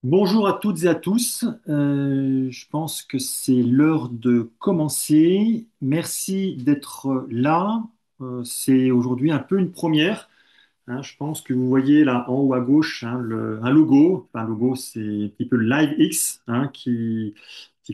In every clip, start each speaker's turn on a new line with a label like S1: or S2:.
S1: Bonjour à toutes et à tous. Je pense que c'est l'heure de commencer. Merci d'être là. C'est aujourd'hui un peu une première. Je pense que vous voyez là en haut à gauche un logo. Enfin, un logo, c'est un petit peu le LiveX qui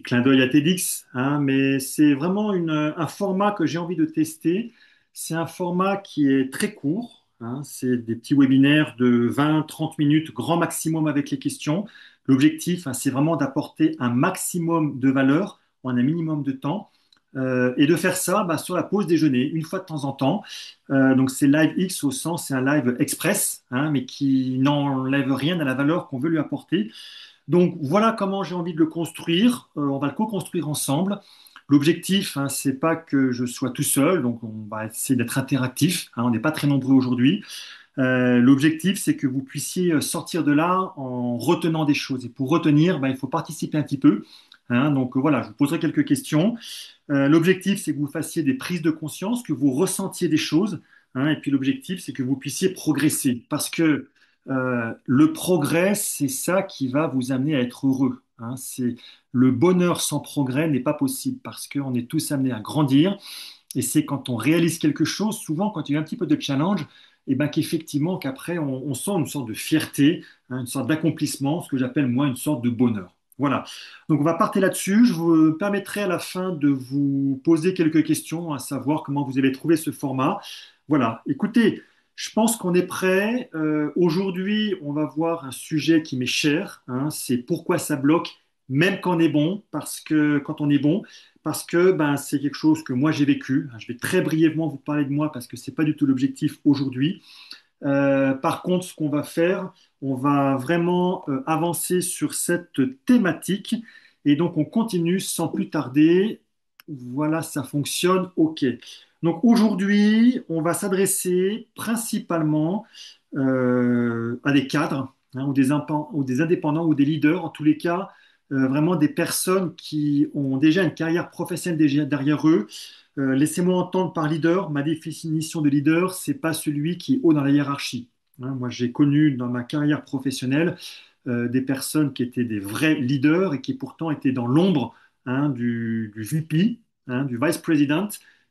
S1: clin d'œil à TEDx. Mais c'est vraiment un format que j'ai envie de tester. C'est un format qui est très court. C'est des petits webinaires de 20-30 minutes, grand maximum avec les questions. L'objectif, c'est vraiment d'apporter un maximum de valeur en un minimum de temps. Et de faire ça sur la pause déjeuner, une fois de temps en temps. Donc c'est Live X au sens, c'est un live express, mais qui n'enlève rien à la valeur qu'on veut lui apporter. Donc voilà comment j'ai envie de le construire. On va le co-construire ensemble. L'objectif, c'est pas que je sois tout seul, donc on va essayer d'être interactif. On n'est pas très nombreux aujourd'hui. L'objectif, c'est que vous puissiez sortir de là en retenant des choses. Et pour retenir, il faut participer un petit peu. Donc voilà, je vous poserai quelques questions. L'objectif, c'est que vous fassiez des prises de conscience, que vous ressentiez des choses. Et puis l'objectif, c'est que vous puissiez progresser. Parce que le progrès, c'est ça qui va vous amener à être heureux. C'est le bonheur sans progrès n'est pas possible parce qu'on est tous amenés à grandir. Et c'est quand on réalise quelque chose, souvent quand il y a un petit peu de challenge, et ben qu'effectivement, qu'après, on sent une sorte de fierté, une sorte d'accomplissement, ce que j'appelle moi une sorte de bonheur. Voilà. Donc on va partir là-dessus. Je vous permettrai à la fin de vous poser quelques questions, à savoir comment vous avez trouvé ce format. Voilà. Écoutez, je pense qu'on est prêt. Aujourd'hui, on va voir un sujet qui m'est cher. C'est pourquoi ça bloque, même quand on est bon, parce que quand on est bon, parce que c'est quelque chose que moi j'ai vécu. Je vais très brièvement vous parler de moi parce que c'est pas du tout l'objectif aujourd'hui. Par contre, ce qu'on va faire, on va vraiment avancer sur cette thématique et donc on continue sans plus tarder. Voilà, ça fonctionne. OK. Donc aujourd'hui, on va s'adresser principalement à des cadres ou des indépendants ou des leaders, en tous les cas, vraiment des personnes qui ont déjà une carrière professionnelle déjà derrière eux. Laissez-moi entendre par leader, ma définition de leader, c'est pas celui qui est haut dans la hiérarchie. Moi, j'ai connu dans ma carrière professionnelle des personnes qui étaient des vrais leaders et qui pourtant étaient dans l'ombre du VP, du Vice President.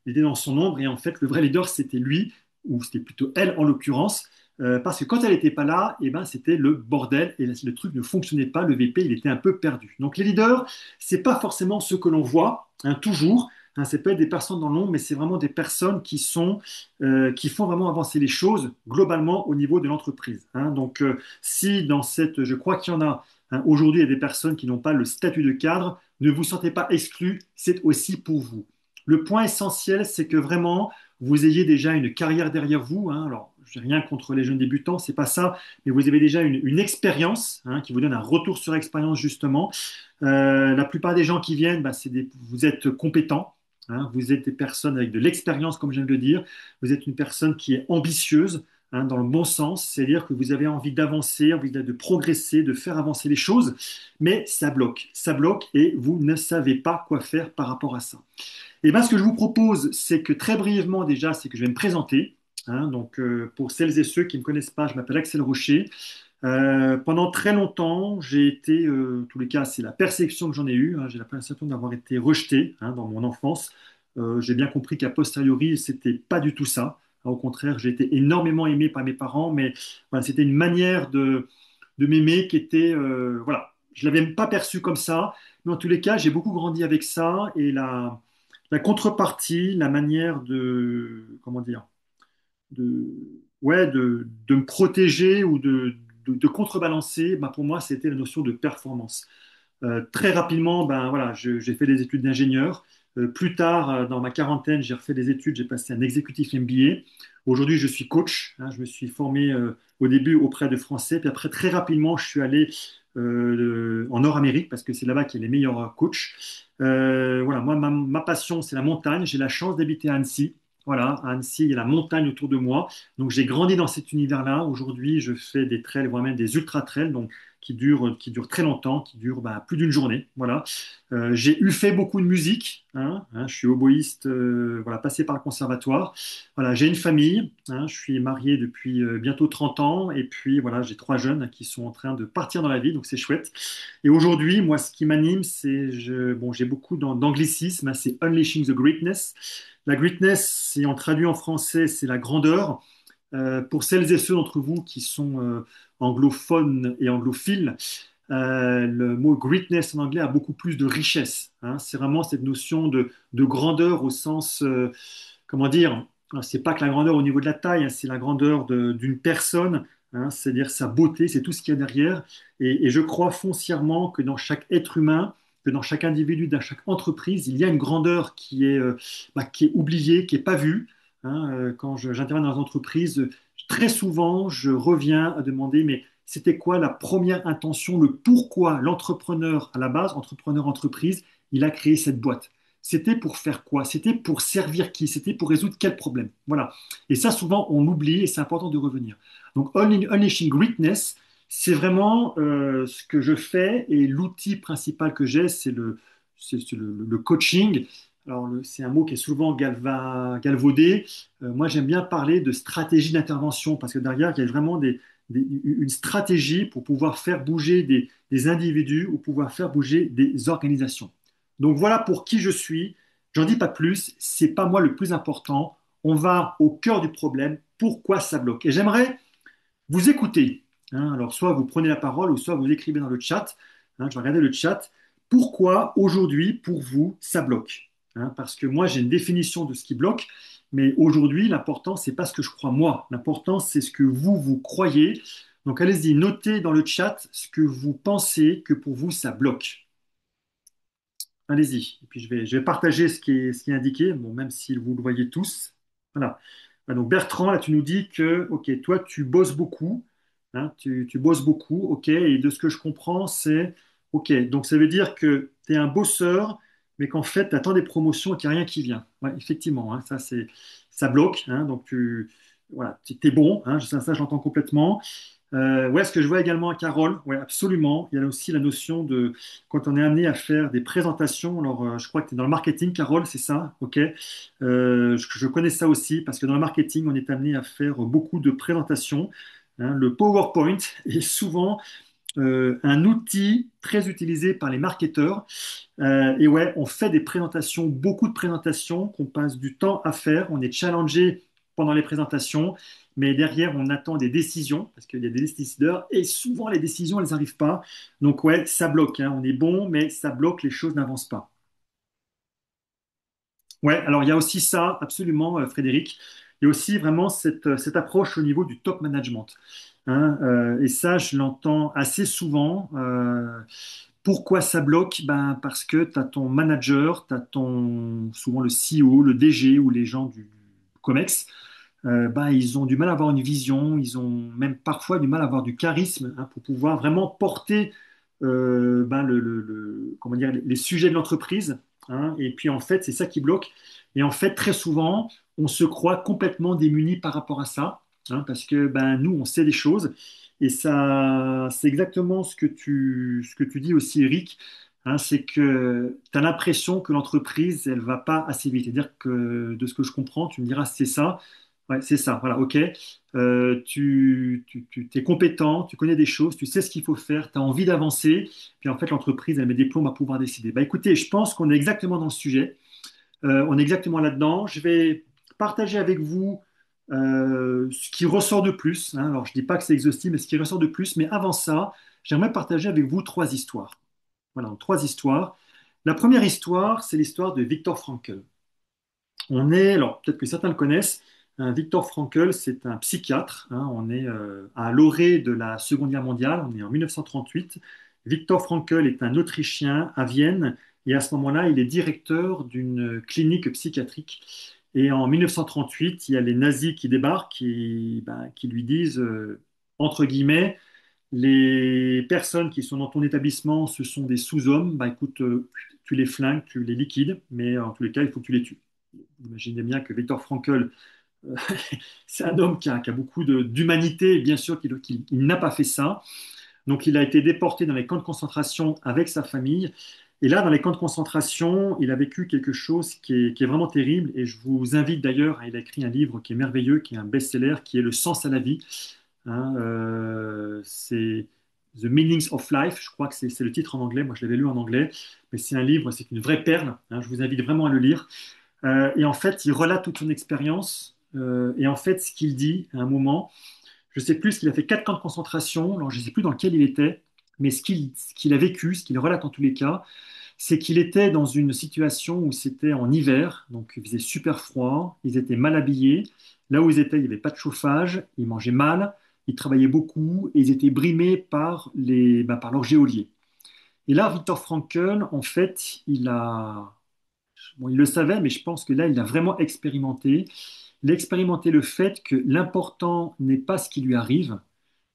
S1: Il était dans son ombre et en fait, le vrai leader, c'était lui, ou c'était plutôt elle en l'occurrence, parce que quand elle n'était pas là, c'était le bordel et le truc ne fonctionnait pas. Le VP, il était un peu perdu. Donc les leaders, c'est pas forcément ce que l'on voit toujours. C'est pas être des personnes dans l'ombre, mais c'est vraiment des personnes qui font vraiment avancer les choses globalement au niveau de l'entreprise. Donc, si dans cette, je crois qu'il y en a aujourd'hui, il y a des personnes qui n'ont pas le statut de cadre, ne vous sentez pas exclus, c'est aussi pour vous. Le point essentiel, c'est que vraiment vous ayez déjà une carrière derrière vous. Alors, je n'ai rien contre les jeunes débutants, c'est pas ça, mais vous avez déjà une expérience qui vous donne un retour sur expérience justement. La plupart des gens qui viennent, vous êtes compétents. Vous êtes des personnes avec de l'expérience, comme je viens de le dire. Vous êtes une personne qui est ambitieuse, dans le bon sens, c'est-à-dire que vous avez envie d'avancer, envie de progresser, de faire avancer les choses, mais ça bloque et vous ne savez pas quoi faire par rapport à ça. Et bien, ce que je vous propose, c'est que très brièvement déjà, c'est que je vais me présenter. Donc, pour celles et ceux qui ne me connaissent pas, je m'appelle Axel Rocher. Pendant très longtemps, j'ai été, en tous les cas, c'est la perception que j'en ai eue. J'ai la perception d'avoir été rejeté dans mon enfance. J'ai bien compris qu'à posteriori, c'était pas du tout ça. Au contraire, j'ai été énormément aimé par mes parents, mais voilà, c'était une manière de m'aimer qui était, voilà, je l'avais pas perçu comme ça. Mais en tous les cas, j'ai beaucoup grandi avec ça et la contrepartie, la manière de, comment dire, de, ouais, de me protéger ou de contrebalancer, pour moi, c'était la notion de performance. Très rapidement, voilà, j'ai fait des études d'ingénieur. Plus tard, dans ma quarantaine, j'ai refait des études, j'ai passé un exécutif MBA. Aujourd'hui, je suis coach. Je me suis formé au début auprès de Français, puis après, très rapidement, je suis allé en Nord-Amérique parce que c'est là-bas qu'il y a les meilleurs coachs. Voilà, moi, ma passion, c'est la montagne. J'ai la chance d'habiter à Annecy. Voilà, à Annecy, il y a la montagne autour de moi. Donc j'ai grandi dans cet univers-là. Aujourd'hui, je fais des trails, voire même des ultra-trails, donc qui durent très longtemps, qui durent plus d'une journée. Voilà. J'ai eu fait beaucoup de musique. Je suis oboïste, voilà, passé par le conservatoire. Voilà, j'ai une famille. Je suis marié depuis bientôt 30 ans. Et puis voilà, j'ai trois jeunes qui sont en train de partir dans la vie, donc c'est chouette. Et aujourd'hui, moi, ce qui m'anime, bon, j'ai beaucoup d'anglicisme, c'est Unleashing the Greatness. La greatness, si on traduit en français, c'est la grandeur. Pour celles et ceux d'entre vous qui sont anglophones et anglophiles, le mot greatness en anglais a beaucoup plus de richesse. C'est vraiment cette notion de grandeur au sens, comment dire, c'est pas que la grandeur au niveau de la taille, c'est la grandeur d'une personne, c'est-à-dire sa beauté, c'est tout ce qu'il y a derrière. Et je crois foncièrement que dans chaque être humain, que dans chaque individu, dans chaque entreprise, il y a une grandeur qui est oubliée, qui est pas vue. Quand j'interviens dans les entreprises, très souvent, je reviens à demander, mais c'était quoi la première intention, le pourquoi l'entrepreneur, à la base, entrepreneur entreprise, il a créé cette boîte. C'était pour faire quoi? C'était pour servir qui? C'était pour résoudre quel problème? Voilà. Et ça, souvent, on l'oublie et c'est important de revenir. Donc, Unleashing Greatness, c'est vraiment ce que je fais et l'outil principal que j'ai, c'est le coaching. Alors, c'est un mot qui est souvent galvaudé. Moi, j'aime bien parler de stratégie d'intervention parce que derrière, il y a vraiment une stratégie pour pouvoir faire bouger des individus ou pouvoir faire bouger des organisations. Donc voilà pour qui je suis. J'en dis pas plus. C'est pas moi le plus important. On va au cœur du problème. Pourquoi ça bloque? Et j'aimerais vous écouter. Alors soit vous prenez la parole ou soit vous écrivez dans le chat. Je vais regarder le chat. Pourquoi aujourd'hui pour vous ça bloque? Parce que moi j'ai une définition de ce qui bloque. Mais aujourd'hui, l'important, c'est pas ce que je crois moi. L'important, c'est ce que vous croyez. Donc, allez-y, notez dans le chat ce que vous pensez que pour vous, ça bloque. Allez-y. Et puis, je vais partager ce qui est indiqué, bon, même si vous le voyez tous. Voilà. Donc, Bertrand, là, tu nous dis que, OK, toi, tu bosses beaucoup. Tu bosses beaucoup, OK. Et de ce que je comprends, c'est, OK. Donc, ça veut dire que tu es un bosseur, mais qu'en fait, tu attends des promotions et qu'il n'y a rien qui vient. Ouais, effectivement, ça bloque. Donc, voilà, tu es bon. Ça, je l'entends complètement. Ouais, ce que je vois également à Carole, ouais, absolument. Il y a aussi la notion de quand on est amené à faire des présentations. Alors, je crois que tu es dans le marketing, Carole, c'est ça? OK. Je connais ça aussi parce que dans le marketing, on est amené à faire beaucoup de présentations. Le PowerPoint est souvent un outil très utilisé par les marketeurs. Et ouais, on fait des présentations, beaucoup de présentations qu'on passe du temps à faire. On est challengé pendant les présentations, mais derrière, on attend des décisions parce qu'il y a des décideurs et souvent les décisions, elles n'arrivent pas. Donc ouais, ça bloque. On est bon, mais ça bloque, les choses n'avancent pas. Ouais, alors il y a aussi ça, absolument, Frédéric. Il y a aussi vraiment cette approche au niveau du top management. Et ça, je l'entends assez souvent. Pourquoi ça bloque? Ben, parce que tu as ton manager, tu as souvent le CEO, le DG ou les gens du COMEX. Ils ont du mal à avoir une vision, ils ont même parfois du mal à avoir du charisme pour pouvoir vraiment porter comment dire, les sujets de l'entreprise. Et puis en fait, c'est ça qui bloque. Et en fait, très souvent, on se croit complètement démuni par rapport à ça, parce que nous, on sait des choses. Et ça, c'est exactement ce que tu dis aussi, Eric. C'est que tu as l'impression que l'entreprise, elle va pas assez vite. C'est-à-dire que de ce que je comprends, tu me diras c'est ça. Ouais, c'est ça, voilà, ok. Tu es compétent, tu connais des choses, tu sais ce qu'il faut faire, tu as envie d'avancer, puis en fait l'entreprise, elle met des plombs à pouvoir décider. Écoutez, je pense qu'on est exactement dans le sujet. On est exactement là-dedans. Je vais partager avec vous ce qui ressort de plus. Alors, je ne dis pas que c'est exhaustif, mais ce qui ressort de plus. Mais avant ça, j'aimerais partager avec vous trois histoires. Voilà, trois histoires. La première histoire, c'est l'histoire de Viktor Frankl. Alors peut-être que certains le connaissent, Viktor Frankl, c'est un psychiatre. On est à l'orée de la Seconde Guerre mondiale, on est en 1938. Viktor Frankl est un Autrichien à Vienne et à ce moment-là, il est directeur d'une clinique psychiatrique. Et en 1938, il y a les nazis qui débarquent, qui lui disent, entre guillemets, les personnes qui sont dans ton établissement, ce sont des sous-hommes. Écoute, tu les flingues, tu les liquides, mais en tous les cas, il faut que tu les tues. Vous imaginez bien que Viktor Frankl, euh, c'est un homme qui a beaucoup d'humanité, bien sûr qu'il n'a pas fait ça. Donc il a été déporté dans les camps de concentration avec sa famille. Et là, dans les camps de concentration, il a vécu quelque chose qui est vraiment terrible. Et je vous invite d'ailleurs, il a écrit un livre qui est merveilleux, qui est un best-seller, qui est Le sens à la vie. Hein, c'est The Meanings of Life, je crois que c'est le titre en anglais. Moi, je l'avais lu en anglais. Mais c'est un livre, c'est une vraie perle. Hein, je vous invite vraiment à le lire. Et en fait, il relate toute son expérience. Et en fait, ce qu'il dit à un moment, je sais plus, qu'il a fait 4 camps de concentration, alors je ne sais plus dans lequel il était, mais ce qu'il a vécu, ce qu'il relate en tous les cas, c'est qu'il était dans une situation où c'était en hiver, donc il faisait super froid, ils étaient mal habillés, là où ils étaient, il n'y avait pas de chauffage, ils mangeaient mal, ils travaillaient beaucoup et ils étaient brimés par leurs geôliers. Et là, Viktor Frankl, en fait, bon, il le savait, mais je pense que là, il a vraiment expérimenté. Il a expérimenté le fait que l'important n'est pas ce qui lui arrive,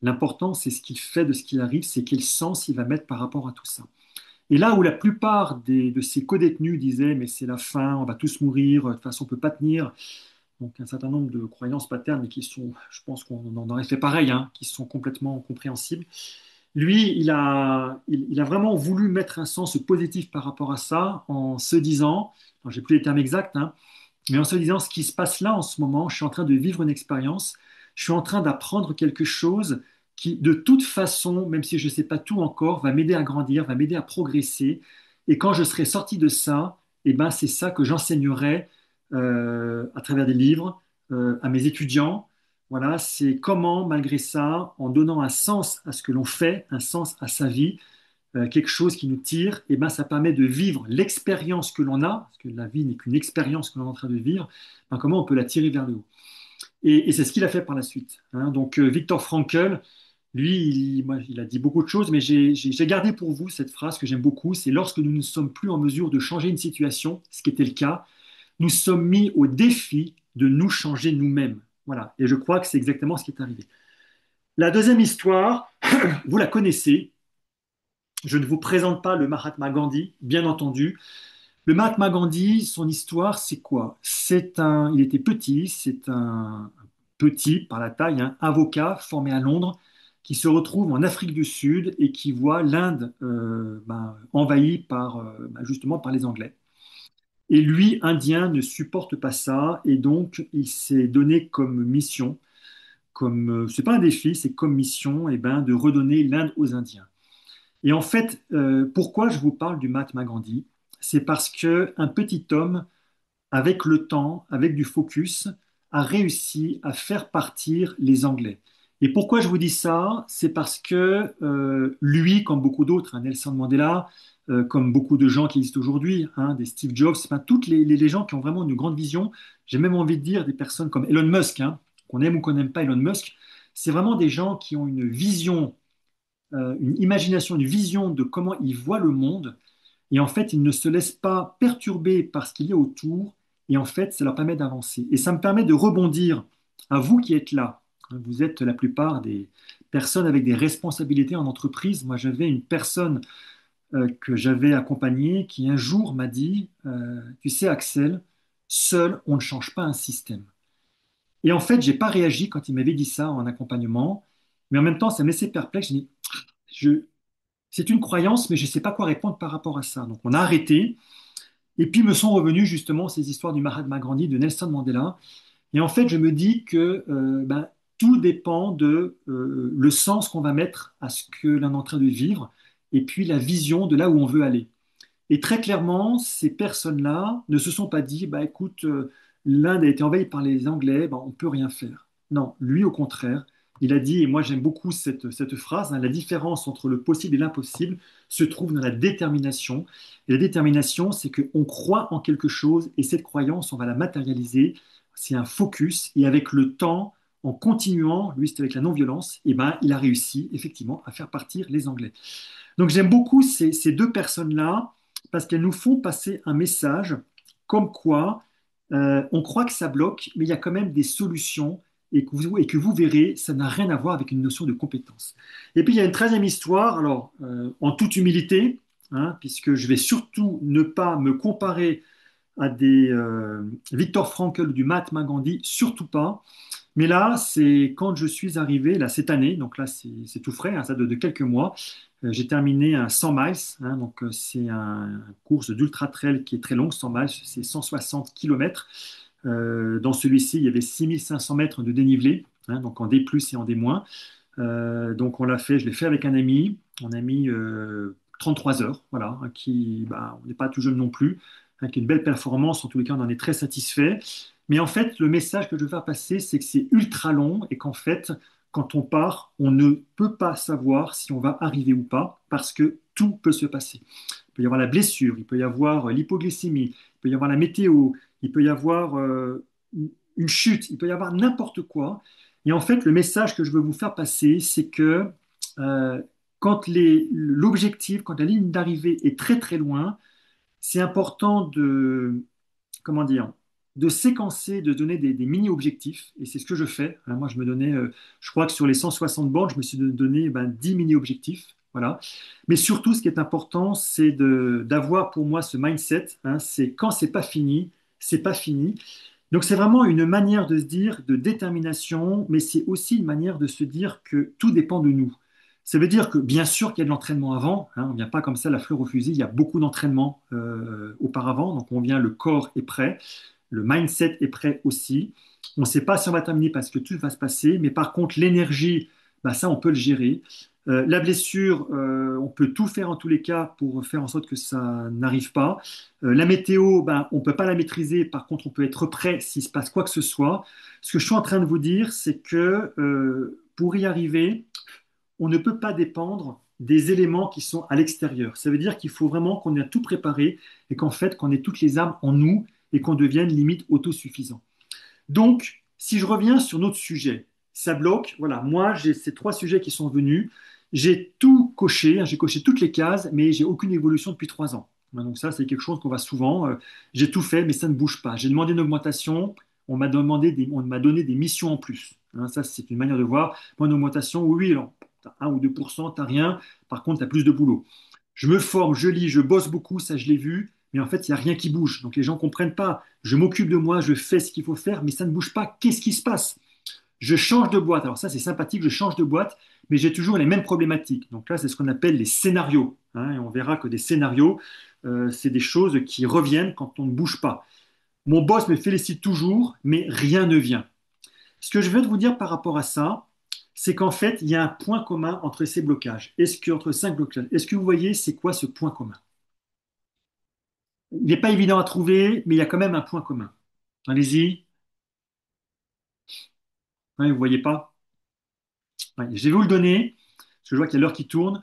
S1: l'important c'est ce qu'il fait de ce qui arrive, c'est quel sens il va mettre par rapport à tout ça. Et là où la plupart de ces codétenus disaient, mais c'est la fin, on va tous mourir, de toute façon on ne peut pas tenir, donc un certain nombre de croyances paternes, mais qui sont, je pense qu'on en aurait fait pareil, hein, qui sont complètement compréhensibles. Lui, il a vraiment voulu mettre un sens positif par rapport à ça en se disant, alors j'ai plus les termes exacts, hein, mais en se disant ce qui se passe là en ce moment, je suis en train de vivre une expérience, je suis en train d'apprendre quelque chose qui, de toute façon, même si je ne sais pas tout encore, va m'aider à grandir, va m'aider à progresser. Et quand je serai sorti de ça, eh ben, c'est ça que j'enseignerai à travers des livres à mes étudiants. Voilà, c'est comment, malgré ça, en donnant un sens à ce que l'on fait, un sens à sa vie, quelque chose qui nous tire, et ben ça permet de vivre l'expérience que l'on a, parce que la vie n'est qu'une expérience que l'on est en train de vivre, ben, comment on peut la tirer vers le haut. Et c'est ce qu'il a fait par la suite. Hein. Donc Viktor Frankl, lui, il a dit beaucoup de choses, mais j'ai gardé pour vous cette phrase que j'aime beaucoup, c'est lorsque nous ne sommes plus en mesure de changer une situation, ce qui était le cas, nous sommes mis au défi de nous changer nous-mêmes. Voilà, et je crois que c'est exactement ce qui est arrivé. La deuxième histoire, vous la connaissez, je ne vous présente pas le Mahatma Gandhi, bien entendu. Le Mahatma Gandhi, son histoire, c'est quoi? Il était petit, c'est un petit par la taille, un avocat formé à Londres qui se retrouve en Afrique du Sud et qui voit l'Inde envahie justement par les Anglais. Et lui, Indien, ne supporte pas ça et donc il s'est donné comme mission, c'est pas un défi, c'est comme mission, de redonner l'Inde aux Indiens. Et en fait, pourquoi je vous parle du Mahatma Gandhi? C'est parce que un petit homme, avec le temps, avec du focus, a réussi à faire partir les Anglais. Et pourquoi je vous dis ça? C'est parce que lui, comme beaucoup d'autres, hein, Nelson Mandela, comme beaucoup de gens qui existent aujourd'hui, hein, des Steve Jobs, enfin, toutes les gens qui ont vraiment une grande vision, j'ai même envie de dire des personnes comme Elon Musk, hein, qu'on aime ou qu'on n'aime pas Elon Musk, c'est vraiment des gens qui ont une vision, une imagination, une vision de comment ils voient le monde. Et en fait, ils ne se laissent pas perturber par ce qu'il y a autour. Et en fait, ça leur permet d'avancer. Et ça me permet de rebondir à vous qui êtes là. Vous êtes la plupart des personnes avec des responsabilités en entreprise. Moi, j'avais une personne que j'avais accompagnée qui un jour m'a dit, tu sais, Axel, seul, on ne change pas un système. Et en fait, j'ai pas réagi quand il m'avait dit ça en accompagnement. Mais en même temps, ça me laissait perplexe. J'ai dit, je, c'est une croyance, mais je ne sais pas quoi répondre par rapport à ça. Donc on a arrêté. Et puis me sont revenues justement ces histoires du Mahatma Gandhi, de Nelson Mandela. Et en fait, je me dis que tout dépend de le sens qu'on va mettre à ce que l'on est en train de vivre et puis la vision de là où on veut aller. Et très clairement, ces personnes-là ne se sont pas dit, bah écoute, l'Inde a été envahie par les Anglais, bah, on ne peut rien faire. Non, lui au contraire, il a dit, et moi j'aime beaucoup cette phrase, hein, la différence entre le possible et l'impossible se trouve dans la détermination. Et la détermination, c'est qu'on croit en quelque chose et cette croyance, on va la matérialiser. C'est un focus et avec le temps, en continuant, lui c'était avec la non-violence, et ben, il a réussi effectivement à faire partir les Anglais. Donc j'aime beaucoup ces deux personnes-là parce qu'elles nous font passer un message comme quoi on croit que ça bloque, mais il y a quand même des solutions et que vous verrez, ça n'a rien à voir avec une notion de compétence. Et puis il y a une troisième histoire, alors en toute humilité, hein, puisque je vais surtout ne pas me comparer à des Viktor Frankl, du Mahatma Gandhi, surtout pas. Mais là, c'est quand je suis arrivé, là, cette année, donc là, c'est tout frais, hein, ça de quelques mois, j'ai terminé un 100 miles, hein, donc c'est une course d'ultra trail qui est très longue, 100 miles, c'est 160 kilomètres. Dans celui-ci, il y avait 6500 mètres de dénivelé, hein, donc en D+, et en D-. Donc on l'a fait, je l'ai fait avec un ami, on a mis 33 heures, voilà, hein, qui, bah, on n'est pas tout jeune non plus, hein, qui est une belle performance, en tous les cas on en est très satisfait. Mais en fait, le message que je veux faire passer, c'est que c'est ultra long et qu'en fait, quand on part, on ne peut pas savoir si on va arriver ou pas, parce que tout peut se passer. Il peut y avoir la blessure, il peut y avoir l'hypoglycémie, il peut y avoir la météo, il peut y avoir une chute, il peut y avoir n'importe quoi. Et en fait, le message que je veux vous faire passer, c'est que euh, quand l'objectif, quand la ligne d'arrivée est très très loin, c'est important de, comment dire, de séquencer, de donner des mini-objectifs. Et c'est ce que je fais. Alors moi, je me donnais, je crois que sur les 160 bornes, je me suis donné 10 mini-objectifs. Voilà. Mais surtout, ce qui est important, c'est d'avoir pour moi ce mindset, hein, c'est quand c'est pas fini, c'est pas fini. Donc c'est vraiment une manière de se dire de détermination, mais c'est aussi une manière de se dire que tout dépend de nous. Ça veut dire que bien sûr qu'il y a de l'entraînement avant, hein, on ne vient pas comme ça la fleur au fusil, il y a beaucoup d'entraînement auparavant, donc on vient, le corps est prêt, le mindset est prêt aussi. On ne sait pas si on va terminer parce que tout va se passer, mais par contre l'énergie, bah, ça on peut le gérer. La blessure, on peut tout faire en tous les cas pour faire en sorte que ça n'arrive pas. La météo, ben, on ne peut pas la maîtriser, par contre, on peut être prêt s'il se passe quoi que ce soit. Ce que je suis en train de vous dire, c'est que pour y arriver, on ne peut pas dépendre des éléments qui sont à l'extérieur. Ça veut dire qu'il faut vraiment qu'on ait tout préparé et qu'en fait, qu'on ait toutes les armes en nous et qu'on devienne limite autosuffisant. Donc, si je reviens sur notre sujet, ça bloque. Voilà, moi, j'ai ces trois sujets qui sont venus. J'ai tout coché, hein, j'ai coché toutes les cases, mais j'ai aucune évolution depuis 3 ans. Hein, donc ça, c'est quelque chose qu'on voit souvent. J'ai tout fait, mais ça ne bouge pas. J'ai demandé une augmentation, on m'a donné des missions en plus. Hein, ça, c'est une manière de voir. Moi, une augmentation, oui, oui, alors, t'as 1 ou 2%, t'as rien. Par contre, tu as plus de boulot. Je me forme, je lis, je bosse beaucoup, ça, je l'ai vu. Mais en fait, il n'y a rien qui bouge. Donc les gens ne comprennent pas. Je m'occupe de moi, je fais ce qu'il faut faire, mais ça ne bouge pas. Qu'est-ce qui se passe? Je change de boîte. Alors ça, c'est sympathique, je change de boîte, mais j'ai toujours les mêmes problématiques. Donc là, c'est ce qu'on appelle les scénarios, hein, et on verra que des scénarios, c'est des choses qui reviennent quand on ne bouge pas. Mon boss me félicite toujours, mais rien ne vient. Ce que je veux vous dire par rapport à ça, c'est qu'en fait, il y a un point commun entre ces blocages. Entre 5 blocages, est-ce que vous voyez, c'est quoi ce point commun? Il n'est pas évident à trouver, mais il y a quand même un point commun. Allez-y. Ouais, vous ne voyez pas? Ouais, je vais vous le donner, parce que je vois qu'il y a l'heure qui tourne.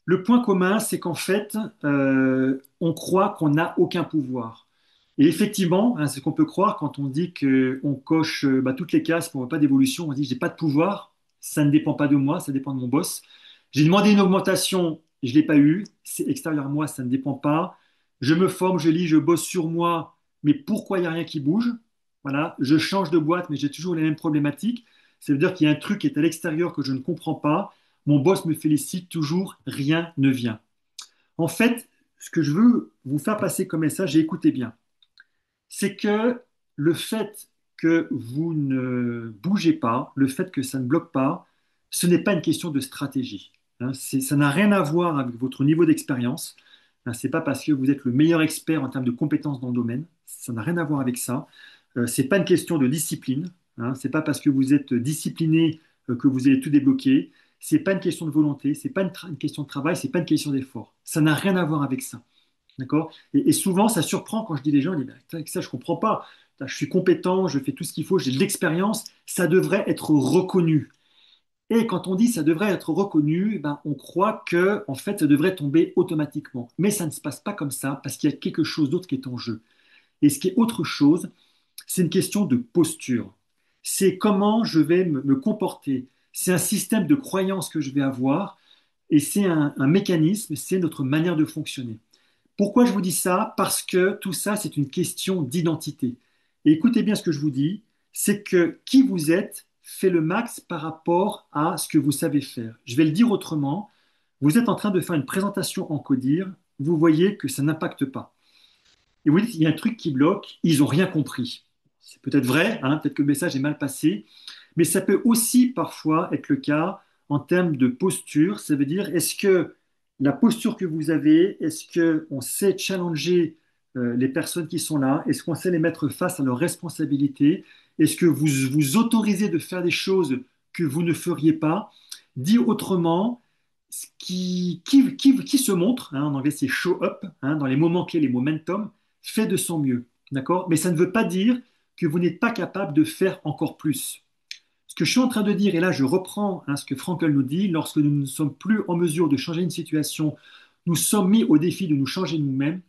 S1: Le point commun, c'est qu'en fait, on croit qu'on n'a aucun pouvoir. Et effectivement, hein, c'est ce qu'on peut croire quand on dit qu'on coche toutes les cases pour pas d'évolution. On dit, j'ai pas de pouvoir, ça ne dépend pas de moi, ça dépend de mon boss. J'ai demandé une augmentation, je l'ai pas eu, c'est extérieur à moi, ça ne dépend pas. Je me forme, je lis, je bosse sur moi, mais pourquoi il n'y a rien qui bouge? Voilà, je change de boîte, mais j'ai toujours les mêmes problématiques. Ça veut dire qu'il y a un truc qui est à l'extérieur que je ne comprends pas. Mon boss me félicite toujours, rien ne vient. En fait, ce que je veux vous faire passer comme message, et écoutez bien, c'est que le fait que vous ne bougez pas, le fait que ça ne bloque pas, ce n'est pas une question de stratégie. Hein. Ça n'a rien à voir avec votre niveau d'expérience. Hein, c'est pas parce que vous êtes le meilleur expert en termes de compétences dans le domaine. Ça n'a rien à voir avec ça. C'est pas une question de discipline. Hein. C'est pas parce que vous êtes discipliné que vous allez tout débloquer. C'est pas une question de volonté. C'est pas une question de travail. C'est pas une question d'effort. Ça n'a rien à voir avec ça. D'accord? Et souvent, ça surprend quand je dis les gens, ils disent, bah, ça, je comprends pas. Je suis compétent, je fais tout ce qu'il faut, j'ai de l'expérience, ça devrait être reconnu. Et quand on dit ça devrait être reconnu, ben, on croit que en fait, ça devrait tomber automatiquement. Mais ça ne se passe pas comme ça parce qu'il y a quelque chose d'autre qui est en jeu. Et ce qui est autre chose, c'est une question de posture. C'est comment je vais me comporter. C'est un système de croyance que je vais avoir et c'est un mécanisme, c'est notre manière de fonctionner. Pourquoi je vous dis ça? Parce que tout ça, c'est une question d'identité. Et écoutez bien ce que je vous dis, c'est que qui vous êtes fait le max par rapport à ce que vous savez faire. Je vais le dire autrement, vous êtes en train de faire une présentation en codir, vous voyez que ça n'impacte pas. et vous dites, il y a un truc qui bloque, ils n'ont rien compris. C'est peut-être vrai, hein, peut-être que le message est mal passé, mais ça peut aussi parfois être le cas en termes de posture. Ça veut dire, est-ce que la posture que vous avez, est-ce qu'on sait challenger les personnes qui sont là? Est-ce qu'on sait les mettre face à leurs responsabilités? Est-ce que vous vous autorisez de faire des choses que vous ne feriez pas? Dit autrement, qui se montre, hein, en anglais c'est show up, hein, dans les moments clés, les momentum, fait de son mieux. D'accord? Mais ça ne veut pas dire que vous n'êtes pas capable de faire encore plus. Ce que je suis en train de dire, et là je reprends, hein, ce que Frankl nous dit, lorsque nous ne sommes plus en mesure de changer une situation, nous sommes mis au défi de nous changer nous-mêmes,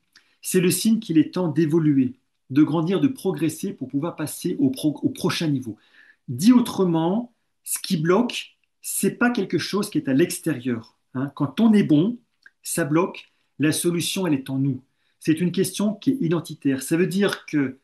S1: c'est le signe qu'il est temps d'évoluer, de grandir, de progresser pour pouvoir passer au prochain niveau. Dit autrement, ce qui bloque, c'est pas quelque chose qui est à l'extérieur, hein. Quand on est bon, ça bloque, la solution, elle est en nous. C'est une question qui est identitaire. Ça veut dire que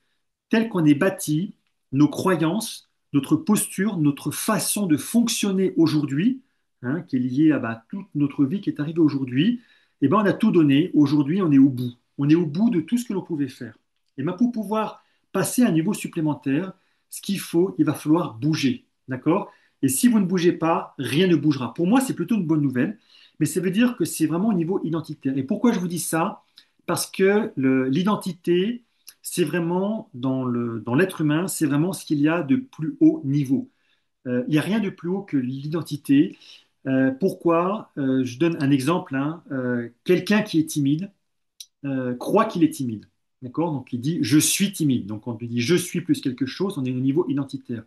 S1: tel qu'on est bâti, nos croyances, notre posture, notre façon de fonctionner aujourd'hui, hein, qui est liée à toute notre vie qui est arrivée aujourd'hui, eh ben, on a tout donné. Aujourd'hui, on est au bout. On est au bout de tout ce que l'on pouvait faire. Et ben, pour pouvoir passer à un niveau supplémentaire, ce qu'il faut, il va falloir bouger. D'accord? Et si vous ne bougez pas, rien ne bougera. Pour moi, c'est plutôt une bonne nouvelle, mais ça veut dire que c'est vraiment au niveau identitaire. Et pourquoi je vous dis ça? Parce que l'identité, c'est vraiment dans l'être humain, c'est vraiment ce qu'il y a de plus haut niveau. Il n'y a rien de plus haut que l'identité. Pourquoi? Je donne un exemple, hein. Quelqu'un qui est timide croit qu'il est timide. D'accord? Donc il dit je suis timide. Donc quand on dit je suis plus quelque chose, on est au niveau identitaire.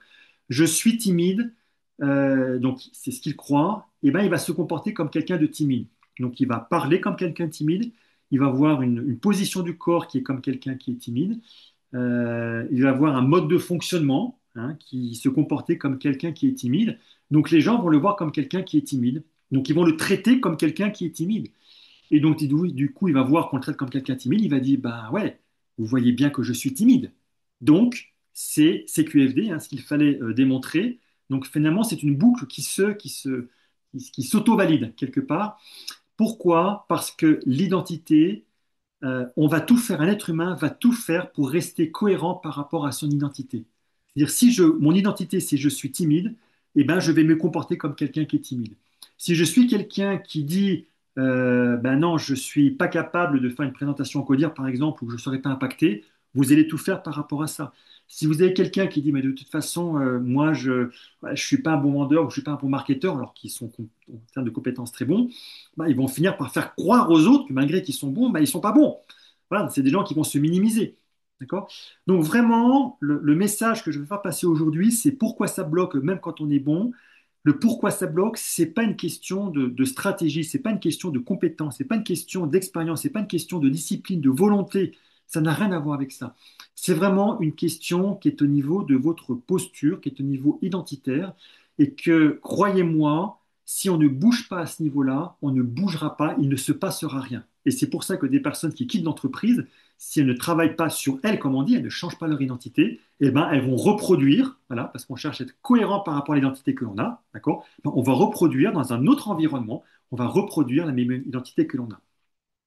S1: Je suis timide, donc c'est ce qu'il croit, et ben il va se comporter comme quelqu'un de timide. Donc il va parler comme quelqu'un de timide, il va avoir une position du corps qui est comme quelqu'un qui est timide, il va avoir un mode de fonctionnement, hein, qui se comporter comme quelqu'un qui est timide. Donc les gens vont le voir comme quelqu'un qui est timide. Donc ils vont le traiter comme quelqu'un qui est timide. Et donc du coup, il va voir qu'on le traite comme quelqu'un de timide. Il va dire, bah ouais, vous voyez bien que je suis timide. Donc c'est CQFD, hein, ce qu'il fallait démontrer. Donc finalement, c'est une boucle qui s'auto-valide quelque part. Pourquoi? Parce que l'identité, on va tout faire, un être humain va tout faire pour rester cohérent par rapport à son identité. C'est-à-dire, si mon identité, si je suis timide, eh ben, je vais me comporter comme quelqu'un qui est timide. Si je suis quelqu'un qui dit, ben non, je suis pas capable de faire une présentation en codir, par exemple, ou je ne serai pas impacté, vous allez tout faire par rapport à ça. Si vous avez quelqu'un qui dit, mais de toute façon, moi, je suis pas un bon vendeur ou je suis pas un bon marketeur, alors qu'ils sont en termes de compétences très bons, bah, ils vont finir par faire croire aux autres que malgré qu'ils sont bons, bah, ils ne sont pas bons. Voilà, c'est des gens qui vont se minimiser. D'accord? Donc vraiment, le message que je veux faire passer aujourd'hui, c'est pourquoi ça bloque même quand on est bon. Le pourquoi ça bloque, c'est pas une question de stratégie, c'est pas une question de compétence, c'est pas une question d'expérience, c'est pas une question de discipline, de volonté. Ça n'a rien à voir avec ça. C'est vraiment une question qui est au niveau de votre posture, qui est au niveau identitaire, et que, croyez-moi, si on ne bouge pas à ce niveau-là, on ne bougera pas, il ne se passera rien. Et c'est pour ça que des personnes qui quittent l'entreprise, si elles ne travaillent pas sur elles, comme on dit, elles ne changent pas leur identité, eh ben, elles vont reproduire, voilà, parce qu'on cherche à être cohérent par rapport à l'identité que l'on a, d'accord? Ben, on va reproduire dans un autre environnement, on va reproduire la même identité que l'on a.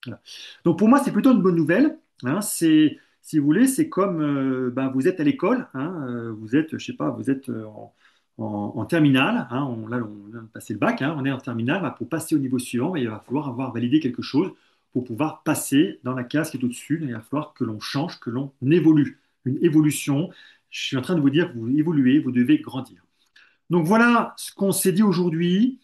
S1: Voilà. Donc pour moi, c'est plutôt une bonne nouvelle, hein. Si vous voulez, c'est comme ben, vous êtes à l'école, hein, vous êtes, je sais pas, vous êtes en terminale, hein, là on vient de passer le bac, hein, on est en terminale, ben, pour passer au niveau suivant, ben, il va falloir avoir validé quelque chose pour pouvoir passer dans la case qui est au-dessus. Il va falloir que l'on change, que l'on évolue. Une évolution. Je suis en train de vous dire que vous évoluez, vous devez grandir. Donc voilà ce qu'on s'est dit aujourd'hui.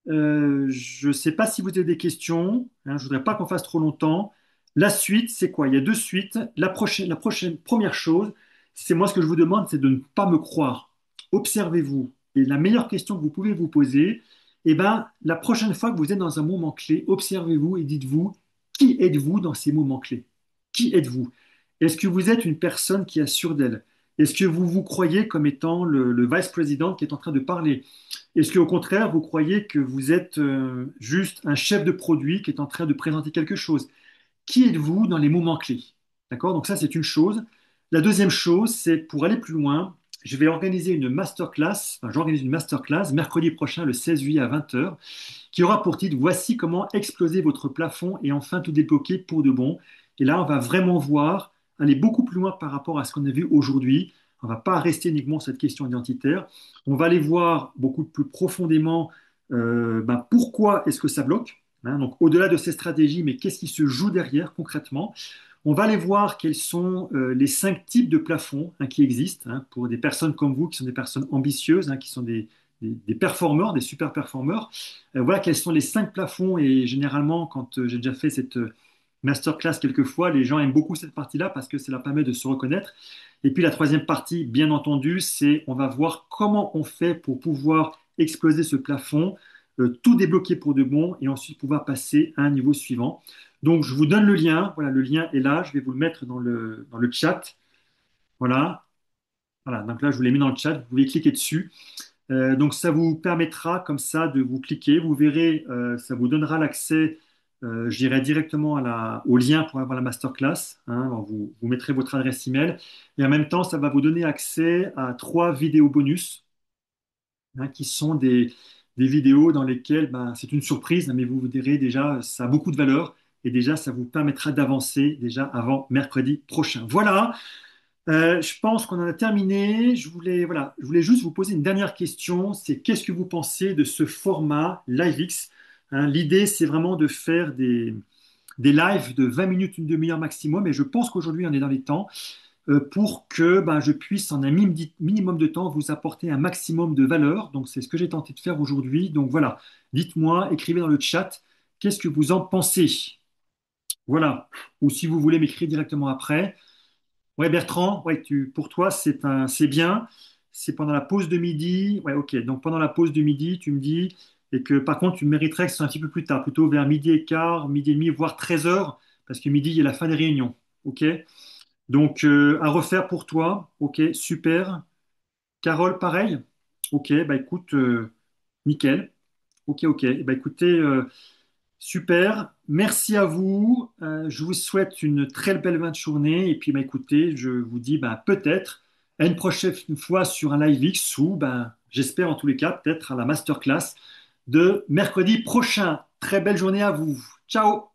S1: Je ne sais pas si vous avez des questions, hein, je ne voudrais pas qu'on fasse trop longtemps. La suite, c'est quoi? Il y a deux suites. La prochaine première chose, c'est moi ce que je vous demande, c'est de ne pas me croire. Observez-vous. Et la meilleure question que vous pouvez vous poser, eh ben, la prochaine fois que vous êtes dans un moment clé, observez-vous et dites-vous, qui êtes-vous dans ces moments clés? Qui êtes-vous? Est-ce que vous êtes une personne qui assure d'elle? Est-ce que vous vous croyez comme étant le vice-président qui est en train de parler? Est-ce qu'au contraire, vous croyez que vous êtes juste un chef de produit qui est en train de présenter quelque chose? Qui êtes-vous dans les moments clés? D'accord? Donc ça, c'est une chose. La deuxième chose, c'est pour aller plus loin, je vais organiser une masterclass, enfin, j'organise une masterclass mercredi prochain, le 16 juillet à 20 heures, qui aura pour titre Voici comment exploser votre plafond et enfin tout débloquer pour de bon. Et là, on va vraiment voir, aller beaucoup plus loin par rapport à ce qu'on a vu aujourd'hui. On ne va pas rester uniquement sur cette question identitaire. On va aller voir beaucoup plus profondément pourquoi est-ce que ça bloque. Hein. Donc, au-delà de ces stratégies, mais qu'est-ce qui se joue derrière concrètement? On va aller voir quels sont les 5 types de plafonds qui existent pour des personnes comme vous, qui sont des personnes ambitieuses, qui sont des performeurs, des super performeurs. Voilà quels sont les 5 plafonds. Et généralement, quand j'ai déjà fait cette masterclass quelques fois, les gens aiment beaucoup cette partie-là parce que ça leur permet de se reconnaître. Et puis la troisième partie, bien entendu, c'est on va voir comment on fait pour pouvoir exploser ce plafond, tout débloquer pour de bon et ensuite pouvoir passer à un niveau suivant. Donc je vous donne le lien. Voilà, le lien est là. Je vais vous le mettre dans le chat. Voilà. Voilà. Donc là, je vous l'ai mis dans le chat. Vous pouvez cliquer dessus. Donc ça vous permettra comme ça de vous cliquer. Vous verrez, ça vous donnera l'accès, je dirais directement au lien pour avoir la masterclass. Hein. Alors, vous mettrez votre adresse email et en même temps, ça va vous donner accès à 3 vidéos bonus qui sont des vidéos dans lesquelles c'est une surprise, mais vous verrez déjà, ça a beaucoup de valeur et déjà, ça vous permettra d'avancer déjà avant mercredi prochain. Voilà. Je pense qu'on en a terminé. Je voulais juste vous poser une dernière question. C'est qu'est-ce que vous pensez de ce format LiveX? Hein, l'idée, c'est vraiment de faire des lives de 20 minutes, une demi-heure maximum. Et je pense qu'aujourd'hui, on est dans les temps pour que je puisse, en un minimum de temps, vous apporter un maximum de valeur. Donc, c'est ce que j'ai tenté de faire aujourd'hui. Donc, voilà. Dites-moi, écrivez dans le chat, qu'est-ce que vous en pensez? Voilà. Ou si vous voulez m'écrire directement après. Ouais, Bertrand, ouais, pour toi, c'est bien. C'est pendant la pause de midi. Ouais, ok. Donc pendant la pause de midi, tu me dis, et que par contre, tu mériterais que ce soit un petit peu plus tard, plutôt vers midi et quart, midi et demi, voire 13 heures, parce que midi, il y a la fin des réunions. Ok. Donc à refaire pour toi. Ok, super. Carole, pareil. Ok, bah écoute, nickel. Ok, ok. Bah écoutez, super, merci à vous. Je vous souhaite une très belle fin de journée. Et puis, écoutez, je vous dis peut-être à une prochaine fois sur un live X ou j'espère en tous les cas peut-être à la masterclass de mercredi prochain. Très belle journée à vous. Ciao!